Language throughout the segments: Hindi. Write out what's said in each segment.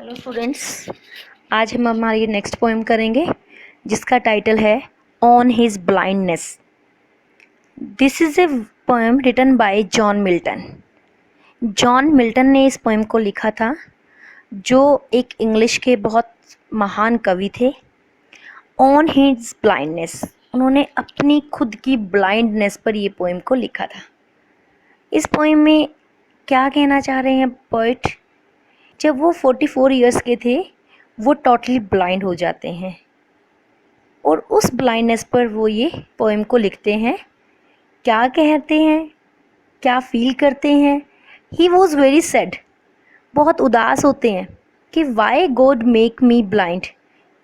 हेलो स्टूडेंट्स, आज हम हमारी नेक्स्ट पोएम करेंगे जिसका टाइटल है on his blindness. This is a poem written by John Milton. John Milton ने इस पोएम को लिखा था, जो एक इंग्लिश के बहुत महान कवि थे। ऑन हिज ब्लाइंडनेस, उन्होंने अपनी खुद की ब्लाइंडनेस पर ये पोएम को लिखा था। इस पोएम में क्या कहना चाह रहे हैं पोइट? जब वो 44 इयर्स के थे वो टोटली ब्लाइंड हो जाते हैं और उस ब्लाइंडनेस पर वो ये पोएम को लिखते हैं। क्या कहते हैं, क्या फील करते हैं? ही वॉज वेरी सैड, बहुत उदास होते हैं कि Y God make me blind,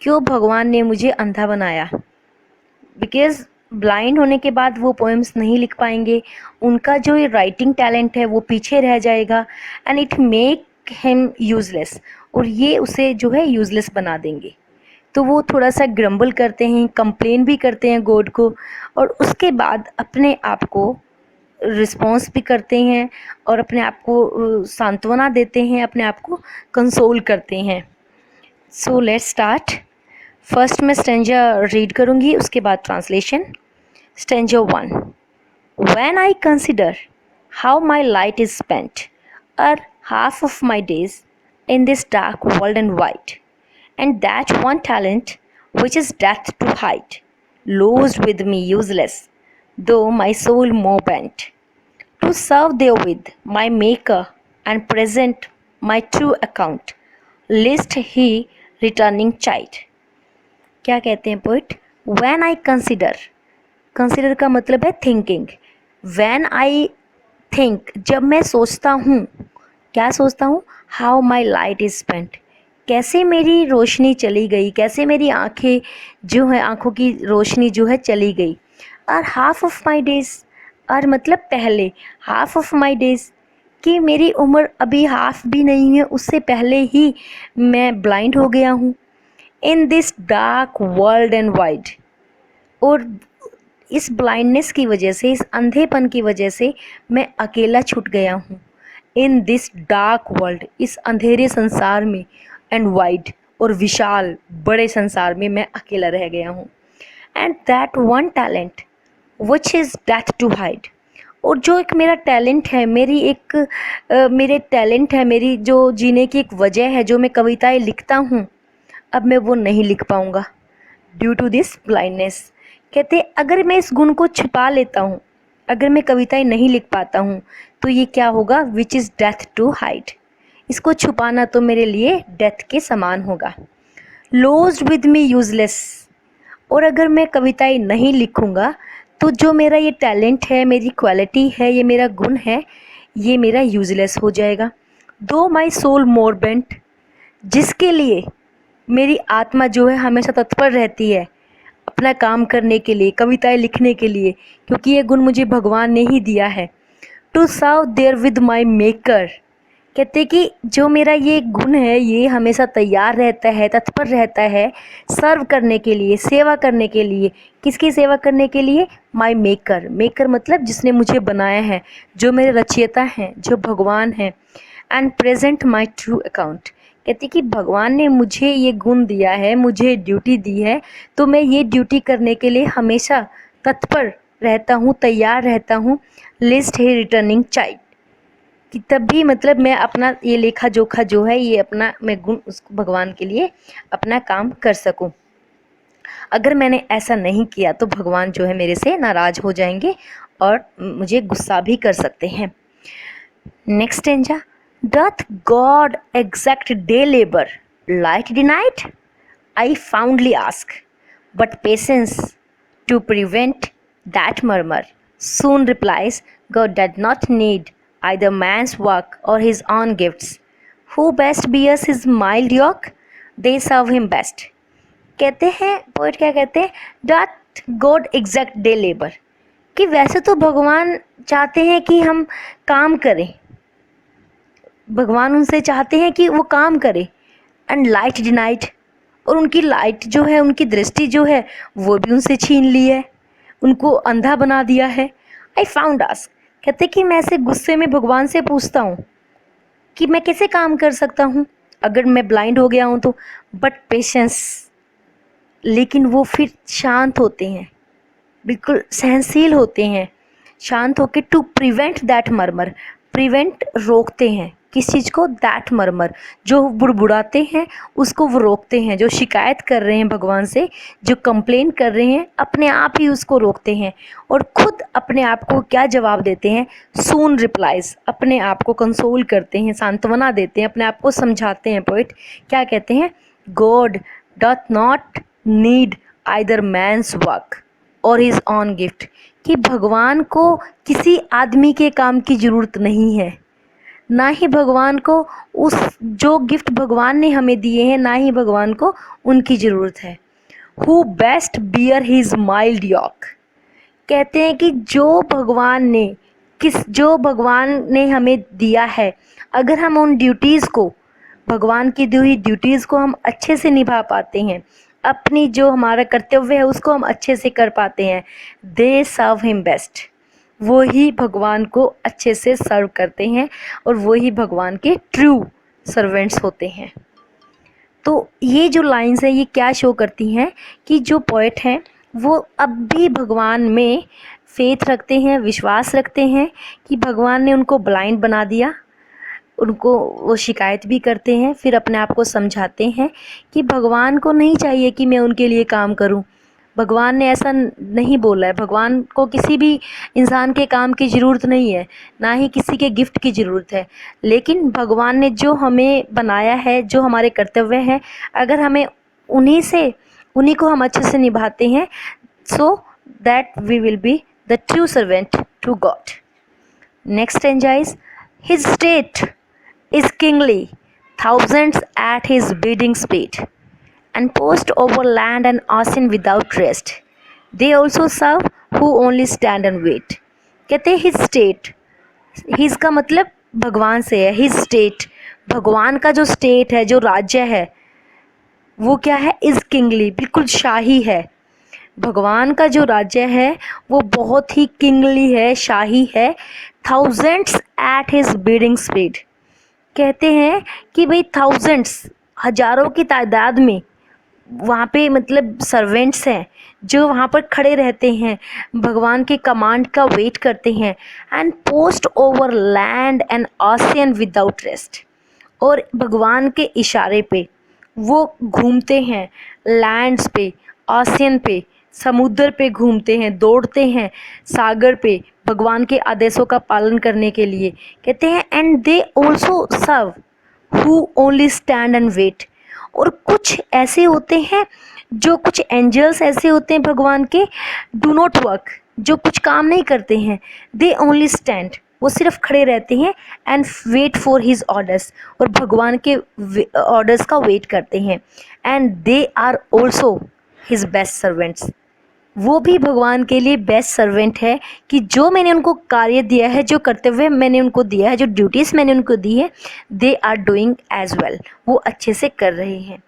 क्यों भगवान ने मुझे अंधा बनाया। बिकॉज ब्लाइंड होने के बाद वो पोएम्स नहीं लिख पाएंगे, उनका जो ये राइटिंग टैलेंट है वो पीछे रह जाएगा and it make him useless, और ये उसे जो है यूज़लेस बना देंगे। तो वो थोड़ा सा ग्रम्बल करते हैं, कंप्लेन भी करते हैं गॉड को, और उसके बाद अपने आप को रिस्पॉन्स भी करते हैं और अपने आप को सांत्वना देते हैं, अपने आप को कंसोल करते हैं। So let's start. फर्स्ट मैं स्टेंजा रीड करूँगी, उसके बाद translation. Stanza 1। When I consider how my light is spent, or half of my days in this dark world and wide, and that one talent which is death to hide, lost with me useless, though my soul more bent, to serve therewith my Maker and present my true account, lest he returning chide। क्या कहते हैं poet? When I consider, consider का मतलब है थिंकिंग। वैन आई थिंक, जब मैं सोचता हूँ, क्या सोचता हूँ? How my light is spent, कैसे मेरी रोशनी चली गई, कैसे मेरी आँखें जो है, आँखों की रोशनी जो है चली गई। और हाफ ऑफ माई डेज, और मतलब पहले, हाफ ऑफ माई डेज, कि मेरी उम्र अभी हाफ भी नहीं है, उससे पहले ही मैं ब्लाइंड हो गया हूँ। In this dark world and wide, और इस ब्लाइंडनेस की वजह से, इस अंधेपन की वजह से मैं अकेला छूट गया हूँ। इन दिस डार्क वर्ल्ड, इस अंधेरे संसार में, एंड वाइड, और विशाल बड़े संसार में मैं अकेला रह गया हूँ। And that one talent which is death to hide, और जो एक मेरा टैलेंट है, मेरे टैलेंट है, मेरी जो जीने की एक वजह है, जो मैं कविताएं लिखता हूँ, अब मैं वो नहीं लिख पाऊँगा ड्यू टू दिस ब्लाइंडनेस। कहते अगर मैं इस गुण को छुपा लेता हूँ, अगर मैं कविताएं नहीं लिख पाता हूँ, तो ये क्या होगा? Which is death to hide, इसको छुपाना तो मेरे लिए डेथ के समान होगा। लोज्ड विद मी यूजलेस, और अगर मैं कविताएं नहीं लिखूँगा तो जो मेरा ये टैलेंट है, मेरी क्वालिटी है, ये मेरा गुण है, ये मेरा यूजलेस हो जाएगा। दो माई सोल मोर बेंट, जिसके लिए मेरी आत्मा जो है हमेशा तत्पर रहती है अपना काम करने के लिए, कविताएं लिखने के लिए, क्योंकि ये गुण मुझे भगवान ने ही दिया है। To serve there with my maker, कहते कि जो मेरा ये गुण है ये हमेशा तैयार रहता है, तत्पर रहता है सर्व करने के लिए, सेवा करने के लिए। किसकी सेवा करने के लिए? माई मेकर। मेकर मतलब जिसने मुझे बनाया है, जो मेरे रचयिता हैं, जो भगवान हैं। And present my true account, कहती कि भगवान ने मुझे ये गुण दिया है, मुझे ड्यूटी दी है, तो मैं ये ड्यूटी करने के लिए हमेशा तत्पर रहता हूँ, तैयार रहता हूँ। लिस्ट है रिटर्निंग चाइल्ड, कि तब भी मतलब मैं अपना ये लेखा जोखा जो है, ये अपना मैं गुण उसको भगवान के लिए अपना काम कर सकूं। अगर मैंने ऐसा नहीं किया तो भगवान जो है मेरे से नाराज़ हो जाएंगे और मुझे गुस्सा भी कर सकते हैं। Next stanza. Doth God exact day labor, light denied? I fondly ask, but patience to prevent that murmur soon replies, God does not need either man's work or his own gifts. Who best bears his mild yoke? They serve him best. कहते हैं पोइट, क्या कहते हैं? Doth God exact day labor, कि वैसे तो भगवान चाहते हैं कि हम काम करें, भगवान उनसे चाहते हैं कि वो काम करे। एंड लाइट डिनाइड, और उनकी लाइट जो है, उनकी दृष्टि जो है वो भी उनसे छीन ली है, उनको अंधा बना दिया है। आई फाउंड आस्क, कहते कि मैं ऐसे गुस्से में भगवान से पूछता हूँ कि मैं कैसे काम कर सकता हूँ। अगर मैं ब्लाइंड हो गया हूँ तो, बट पेशेंस, लेकिन वो फिर शांत होते हैं, बिल्कुल सहनशील होते हैं, शांत होकर to prevent that murmur, prevent रोकते हैं किस चीज़ को, दैट मर्मर, जो बुड़बुड़ाते हैं उसको वो रोकते हैं, जो शिकायत कर रहे हैं भगवान से, जो कंप्लेन कर रहे हैं अपने आप ही उसको रोकते हैं और खुद अपने आप को क्या जवाब देते हैं, सून रिप्लाइज, अपने आप को कंसोल करते हैं, सांत्वना देते हैं, अपने आप को समझाते हैं। पोइट क्या कहते हैं, God doth not need either man's work और हिज ऑन गिफ्ट, कि भगवान को किसी आदमी के काम की ज़रूरत नहीं है, ना ही भगवान को उस जो गिफ्ट भगवान ने हमें दिए हैं, ना ही भगवान को उनकी ज़रूरत है। Who best bear his mild yoke, कहते हैं कि जो भगवान ने हमें दिया है, अगर हम उन ड्यूटीज़ को, भगवान की दी हुई ड्यूटीज़ को हम अच्छे से निभा पाते हैं, अपनी जो हमारा कर्तव्य है उसको हम अच्छे से कर पाते हैं, दे सर्व हिम बेस्ट, वो ही भगवान को अच्छे से सर्व करते हैं और वो ही भगवान के ट्रू सर्वेंट्स होते हैं। तो ये जो लाइंस है ये क्या शो करती हैं कि जो पोएट हैं वो अब भी भगवान में फेथ रखते हैं, विश्वास रखते हैं कि भगवान ने उनको ब्लाइंड बना दिया, उनको वो शिकायत भी करते हैं, फिर अपने आप को समझाते हैं कि भगवान को नहीं चाहिए कि मैं उनके लिए काम करूं, भगवान ने ऐसा नहीं बोला है, भगवान को किसी भी इंसान के काम की ज़रूरत नहीं है, ना ही किसी के गिफ्ट की ज़रूरत है, लेकिन भगवान ने जो हमें बनाया है, जो हमारे कर्तव्य हैं, अगर हमें उन्हीं को हम अच्छे से निभाते हैं, so that we will be the true servant to God. Next stanza is, his state is kingly, thousands at his bidding speed, and post over land and ocean without rest. They also serve who only stand and wait. कहते हैं his state, his का मतलब भगवान से है, his state, भगवान का जो स्टेट है, जो राज्य है, वो क्या है, is kingly, बिल्कुल शाही है। भगवान का जो राज्य है वो बहुत ही किंगली है, शाही है। thousands at his bidding speed, कहते हैं कि भाई थाउजेंड्स, हजारों की तादाद में वहाँ पे मतलब सर्वेंट्स हैं जो वहाँ पर खड़े रहते हैं, भगवान के कमांड का वेट करते हैं। And post over land and ocean without rest, और भगवान के इशारे पे वो घूमते हैं, लैंड्स पे, ओशियन पे, समुद्र पे घूमते हैं, दौड़ते हैं सागर पे भगवान के आदेशों का पालन करने के लिए। कहते हैं and they also serve who only stand and wait, और कुछ ऐसे होते हैं, जो कुछ एंजल्स ऐसे होते हैं भगवान के, डू नॉट वर्क, जो कुछ काम नहीं करते हैं, दे ओनली स्टैंड, वो सिर्फ खड़े रहते हैं, and wait for his orders, और भगवान के ऑर्डर्स का वेट करते हैं। And they are also his best servants, वो भी भगवान के लिए बेस्ट सर्वेंट है कि जो मैंने उनको कार्य दिया है, जो कर्तव्य मैंने उनको दिया है, जो ड्यूटीज़ मैंने उनको दी है, they are doing as well, वो अच्छे से कर रहे हैं।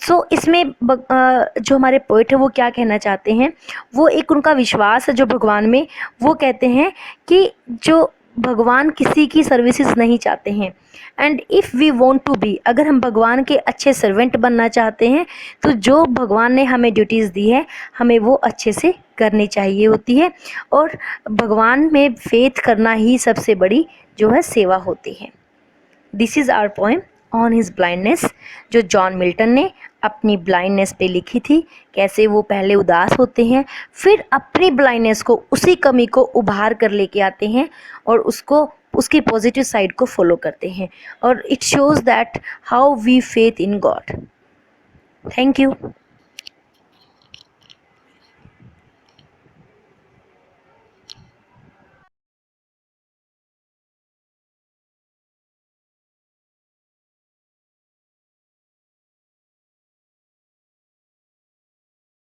सो इसमें जो हमारे पोइट है वो क्या कहना चाहते हैं, वो एक उनका विश्वास है जो भगवान में, वो कहते हैं कि जो भगवान किसी की सर्विसेज नहीं चाहते हैं, and if we want to be, अगर हम भगवान के अच्छे सर्वेंट बनना चाहते हैं तो जो भगवान ने हमें ड्यूटीज़ दी है हमें वो अच्छे से करनी चाहिए होती है, और भगवान में फेथ करना ही सबसे बड़ी जो है सेवा होती है। This is our poem on his blindness, जो जॉन मिल्टन ने अपनी ब्लाइंडनेस पे लिखी थी। कैसे वो पहले उदास होते हैं, फिर अपनी ब्लाइंडनेस को, उसी कमी को उभार कर लेके आते हैं और उसकी पॉजिटिव साइड को फॉलो करते हैं, और it shows that how we faith in God. Thank you.